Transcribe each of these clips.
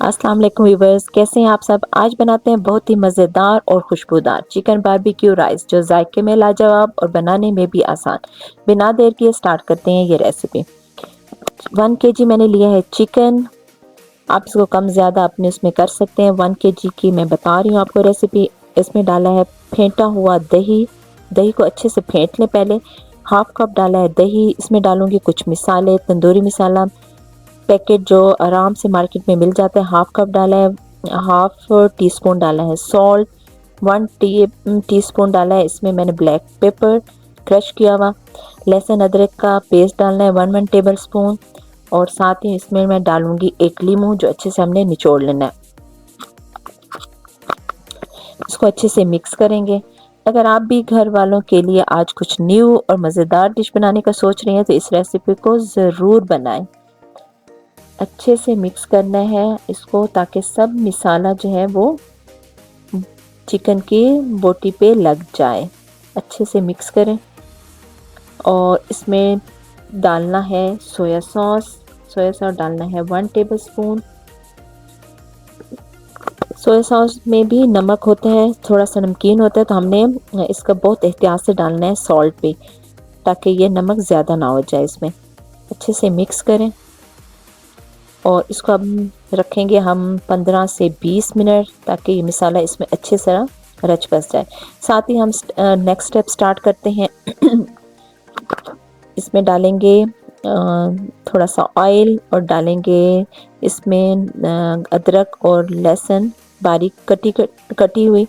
अस्सलाम वालेकुम व्यूवर्स, कैसे हैं आप सब। आज बनाते हैं बहुत ही मज़ेदार और खुशबूदार चिकन बारबेक्यू राइस जो जायके में लाजवाब और बनाने में भी आसान। बिना देर किए स्टार्ट करते हैं ये रेसिपी। 1 केजी मैंने लिया है चिकन। आप इसको कम ज़्यादा अपने उसमें कर सकते हैं। 1 केजी की मैं बता रही हूँ आपको रेसिपी। इसमें डाला है फेंटा हुआ दही। दही को अच्छे से फेंट लें पहले। हाफ कप डाला है दही। इसमें डालूंगी कुछ मिसाले, तंदूरी मसाला पैकेट जो आराम से मार्केट में मिल जाता है, हाफ कप डाला है। हाफ टी स्पून डाला है सॉल्ट। 1 टी स्पून डाला है इसमें मैंने ब्लैक पेपर क्रश किया हुआ। लहसुन अदरक का पेस्ट डालना है 1 टेबल स्पून। और साथ ही इसमें मैं डालूंगी 1 लीमू जो अच्छे से हमने निचोड़ लेना है। इसको अच्छे से मिक्स करेंगे। अगर आप भी घर वालों के लिए आज कुछ न्यू और मज़ेदार डिश बनाने का सोच रहे हैं तो इस रेसिपी को ज़रूर बनाएं। अच्छे से मिक्स करना है इसको ताकि सब मसाला जो है वो चिकन की बोटी पे लग जाए। अच्छे से मिक्स करें और इसमें डालना है सोया सॉस। सोया सॉस डालना है 1 टेबल स्पून। सोया सॉस में भी नमक होता है, थोड़ा सा नमकीन होता है, तो हमने इसका बहुत एहतियात से डालना है सॉल्ट पे ताकि ये नमक ज़्यादा ना हो जाए इसमें। अच्छे से मिक्स करें और इसको अब रखेंगे हम 15 से 20 मिनट ताकि ये मसाला इसमें अच्छे से रच बस जाए। साथ ही हम नेक्स्ट स्टेप स्टार्ट करते हैं। इसमें डालेंगे थोड़ा सा ऑयल और डालेंगे इसमें अदरक और लहसुन बारीक कटी हुई।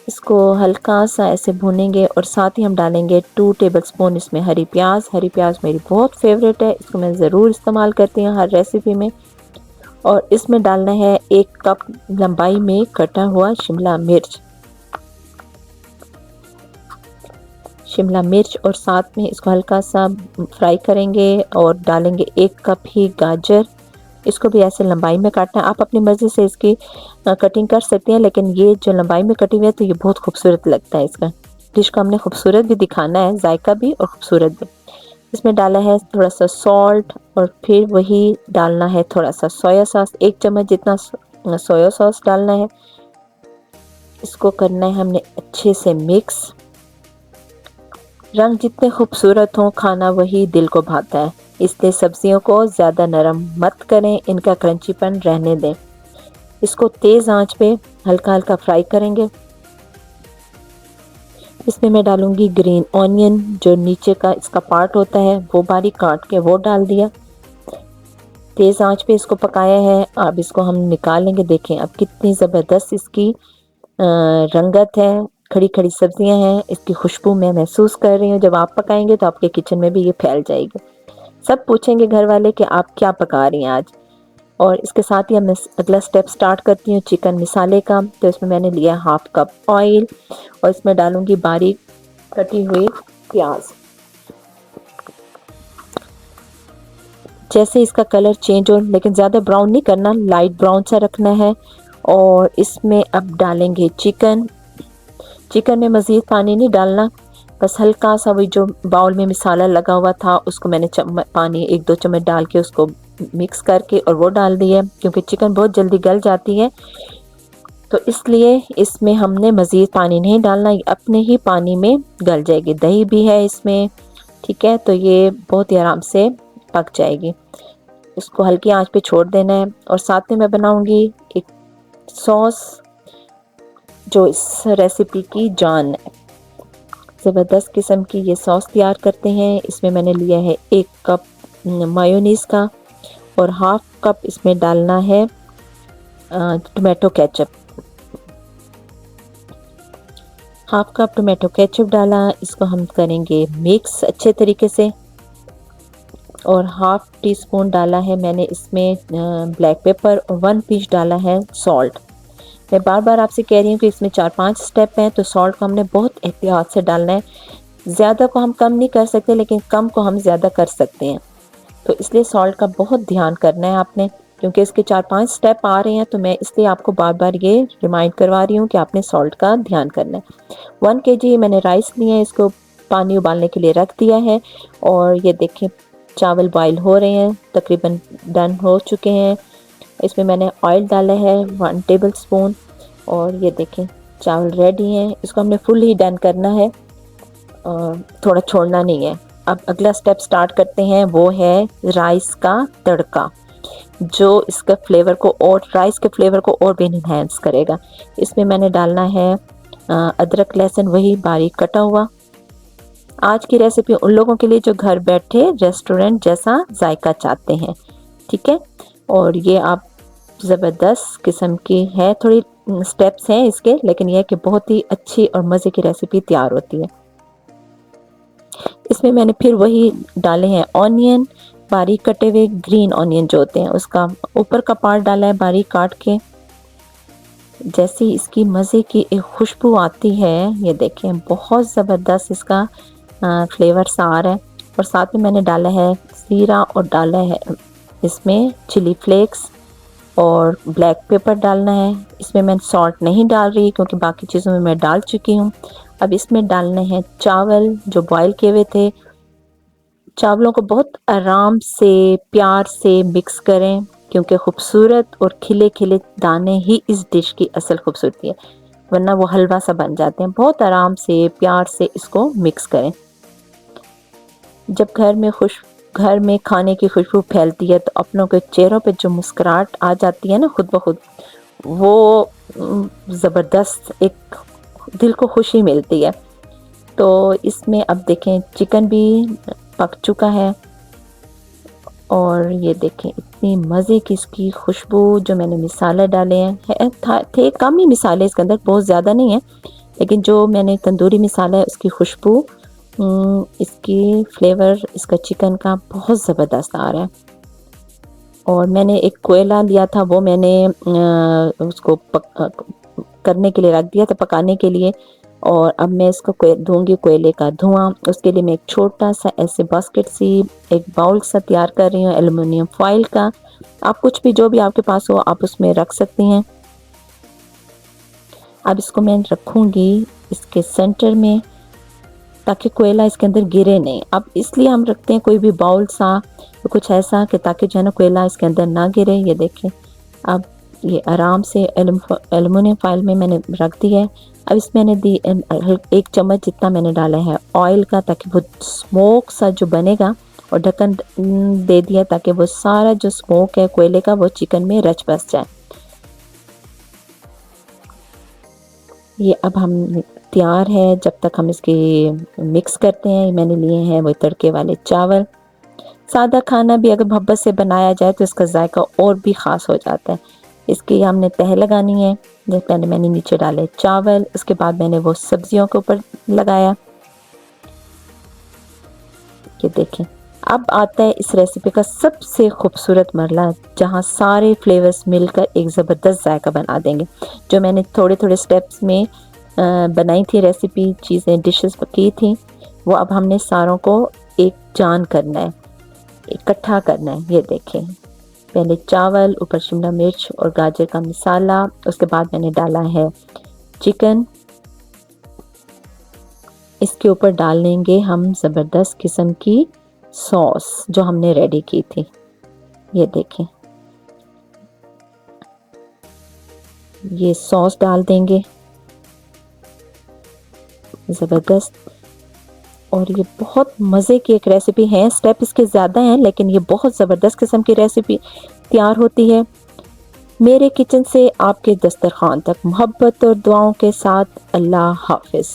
इसको हल्का सा ऐसे भूनेंगे और साथ ही हम डालेंगे 2 टेबल स्पून इसमें हरी प्याज। हरी प्याज मेरी बहुत फेवरेट है, इसको मैं ज़रूर इस्तेमाल करती हूँ हर रेसिपी में। और इसमें डालना है 1 कप लंबाई में कटा हुआ शिमला मिर्च और साथ में इसको हल्का सा फ्राई करेंगे और डालेंगे 1 कप ही गाजर। इसको भी ऐसे लंबाई में काटना है, आप अपनी मर्ज़ी से इसकी कटिंग कर सकते हैं, लेकिन ये जो लंबाई में कटी हुई है तो ये बहुत खूबसूरत लगता है। इसका डिश को हमने खूबसूरत भी दिखाना है, जायका भी और खूबसूरत भी। इसमें डाला है थोड़ा सा सॉल्ट और फिर वही डालना है थोड़ा सा सोया सॉस। 1 चम्मच जितना सोया सॉस डालना है। इसको करना है हमने अच्छे से मिक्स। रंग जितने खूबसूरत हों खाना वही दिल को भाता है, इसलिए सब्जियों को ज़्यादा नरम मत करें, इनका क्रंचीपन रहने दें। इसको तेज़ आंच पे हल्का हल्का फ्राई करेंगे। इसमें मैं डालूंगी ग्रीन ऑनियन, जो नीचे का इसका पार्ट होता है वो बारीक काट के वो डाल दिया। तेज़ आंच पे इसको पकाया है। अब इसको हम निकालेंगे। देखें अब कितनी ज़बरदस्त इसकी रंगत है, खड़ी खड़ी सब्जियां हैं, इसकी खुशबू मैं महसूस कर रही हूँ। जब आप पकाएंगे तो आपके किचन में भी ये फैल जाएगी। सब पूछेंगे घर वाले कि आप क्या पका रही हैं आज। और इसके साथ ही मैं अगला स्टेप स्टार्ट करती हूँ चिकन मसाले का। तो इसमें मैंने लिया हाफ कप ऑयल और इसमें डालूंगी बारीक कटी हुई प्याज। जैसे इसका कलर चेंज हो, लेकिन ज़्यादा ब्राउन नहीं करना, लाइट ब्राउन सा रखना है। और इसमें अब डालेंगे चिकन में मज़ीद पानी नहीं डालना, बस हल्का सा वही जो बाउल में मसाला लगा हुआ था उसको मैंने पानी 1-2 चम्मच डाल के उसको मिक्स करके और वो डाल दिया, क्योंकि चिकन बहुत जल्दी गल जाती है तो इसलिए इसमें हमने मज़ीद पानी नहीं डालना, ये अपने ही पानी में गल जाएगी। दही भी है इसमें, ठीक है, तो ये बहुत ही आराम से पक जाएगी। इसको हल्की आंच पे छोड़ देना है। और साथ में मैं बनाऊंगी एक सॉस जो इस रेसिपी की जान है। ज़बरदस्त किस्म की ये सॉस तैयार करते हैं। इसमें मैंने लिया है 1 कप मायोनीज़ का और हाफ कप इसमें डालना है tomato ketchup. Half cup tomato ketchup डाला, इसको हम करेंगे मिक्स अच्छे तरीके से। और हाफ टी स्पून डाला है मैंने इसमें ब्लैक पेपर और 1 पिंच डाला है सॉल्ट। मैं बार बार आपसे कह रही हूँ कि इसमें 4-5 स्टेप हैं, तो सॉल्ट को हमने बहुत एहतियात से डालना है। ज़्यादा को हम कम नहीं कर सकते, लेकिन कम को हम ज़्यादा कर सकते हैं, तो इसलिए सॉल्ट का बहुत ध्यान करना है आपने, क्योंकि इसके 4-5 स्टेप आ रहे हैं, तो मैं इसलिए आपको बार बार ये रिमाइंड करवा रही हूँ कि आपने सॉल्ट का ध्यान करना है। 1 केजी मैंने राइस लिए हैं, इसको पानी उबालने के लिए रख दिया है। और ये देखें चावल बॉयल हो रहे हैं, तकरीबन डन हो चुके हैं। اس میں نے آئل ڈالا ہے 1 ٹیبل اسپون، اور یہ دیکھیں چاول ریڈی ہیں۔ اس کو ہم نے فل ہی ڈن کرنا ہے، تھوڑا چھوڑنا نہیں ہے۔ اب اگلا سٹیپ سٹارٹ کرتے ہیں، وہ ہے رائس کا تڑکا، جو اس کا فلیور کو اور رائس کے فلیور کو اور بھی انہینس کرے گا۔ اس میں نے ڈالنا ہے ادرک لہسن وہی باریک کٹا ہوا۔ آج کی ریسیپی ان لوگوں کے لیے جو گھر بیٹھے ریسٹورنٹ جیسا ذائقہ چاہتے ہیں، ٹھیک ہے؟ اور یہ آپ زبردست قسم کی ہے، تھوڑی سٹیپس ہیں اس کے، لیکن یہ کہ بہت ہی اچھی اور مزے کی ریسیپی تیار ہوتی ہے۔ اس میں نے پھر وہی ڈالے ہیں آنین، باریک کٹے ہوئے گرین آنین جو ہوتے ہیں، اس کا اوپر کا پارٹ ڈالا ہے باریک کاٹ کے۔ جیسی اس کی مزے کی ایک خوشبو آتی ہے، یہ دیکھیں بہت زبردست اس کا فلیور سا آ رہا ہے۔ اور ساتھ میں نے ڈالا ہے زیرہ، اور ڈالا ہے اس میں چلی فلیکس اور بلیک پیپر ڈالنا ہے۔ اس میں سالٹ نہیں ڈال رہی کیونکہ باقی چیزوں میں ڈال چکی ہوں۔ اب اس میں ڈالنے ہیں چاول جو بوائل کیے ہوئے تھے۔ چاولوں کو بہت آرام سے پیار سے مکس کریں، کیونکہ خوبصورت اور کھلے کھلے دانے ہی اس ڈش کی اصل خوبصورتی ہے، ورنہ وہ حلوہ سا بن جاتے ہیں۔ بہت آرام سے پیار سے اس کو مکس کریں۔ جب گھر میں کھانے کی خوشبو پھیلتی ہے تو اپنوں کے چہروں پہ جو مسکراہٹ آ جاتی ہے نا خود بخود، وہ زبردست ایک دل کو خوشی ملتی ہے۔ تو اس میں اب دیکھیں چکن بھی پک چکا ہے، اور یہ دیکھیں اتنی مزے کی اس کی خوشبو، جو میں نے مسالے ڈالے ہیں تھے کم ہی مسالے اس کے اندر، بہت زیادہ نہیں ہیں، لیکن جو میں نے تندوری مسالہ ہے اس کی خوشبو، اس کی فلیور اس کا چکن کا بہت زبردست آ رہا ہے۔ اور میں نے ایک کوئلہ لیا تھا، وہ میں نے اس کو کرنے کے لیے رکھ دیا تھا، پکانے کے لیے۔ اور اب میں اس کو دوں گی کوئلے کا دھواں۔ اس کے لیے میں ایک چھوٹا سا ایسے باسکٹ سی ایک باؤل سا تیار کر رہی ہوں ایلومینیم فائل کا۔ آپ کچھ بھی جو بھی آپ کے پاس ہو آپ اس میں رکھ سکتی ہیں۔ اب اس کو میں رکھوں گی اس کے سینٹر میں، تاکہ کوئلہ اس کے اندر گرے نہیں۔ اب اس لیے ہم رکھتے ہیں کوئی بھی باؤل سا کچھ ایسا کہ تاکہ جو ہے نا کوئلہ اس کے اندر نہ گرے۔ یہ دیکھیں اب یہ آرام سے ایلومینیم فائل میں نے رکھ دی ہے۔ اب اس میں نے دی 1 چمچ جتنا میں نے ڈالا ہے آئل کا، تاکہ وہ اسموک سا جو بنے گا، اور ڈھکن دے دیا تاکہ وہ سارا جو اسموک ہے کوئلے کا وہ چکن میں رچ بس جائے۔ یہ اب ہم تیار ہے، جب تک ہم اس کی مکس کرتے ہیں۔ میں نے لیے ہیں وہ تڑکے والے چاول۔ سادہ کھانا بھی اگر محبت سے بنایا جائے تو اس کا ذائقہ اور بھی خاص ہو جاتا ہے۔ اس کی ہم نے تہہ لگانی ہے، جب پہلے میں نے نیچے ڈالے چاول، اس کے بعد میں نے وہ سبزیوں کے اوپر لگایا۔ یہ دیکھیں اب آتا ہے اس ریسیپی کا سب سے خوبصورت مرحلہ، جہاں سارے فلیورز مل کر ایک زبردست ذائقہ بنا دیں گے۔ جو میں نے تھوڑے تھوڑے سٹیپس میں بنائی تھی ریسیپی، چیزیں ڈشز کی تھیں، وہ اب ہم نے ساروں کو ایک جان کرنا ہے، اکٹھا کرنا ہے۔ یہ دیکھیں پہلے چاول، اوپر شملہ مرچ اور گاجر کا مسالہ، اس کے بعد میں نے ڈالا ہے چکن۔ اس کے اوپر ڈال لیں گے ہم زبردست قسم کی سوس جو ہم نے ریڈی کی تھی۔ یہ دیکھیں یہ سوس ڈال دیں گے زبردست، اور یہ بہت مزے کی ایک ریسیپی ہے۔ سٹیپ اس کے زیادہ ہیں لیکن یہ بہت زبردست قسم کی ریسیپی تیار ہوتی ہے۔ میرے کچن سے آپ کے دسترخوان تک، محبت اور دعاؤں کے ساتھ۔ اللہ حافظ۔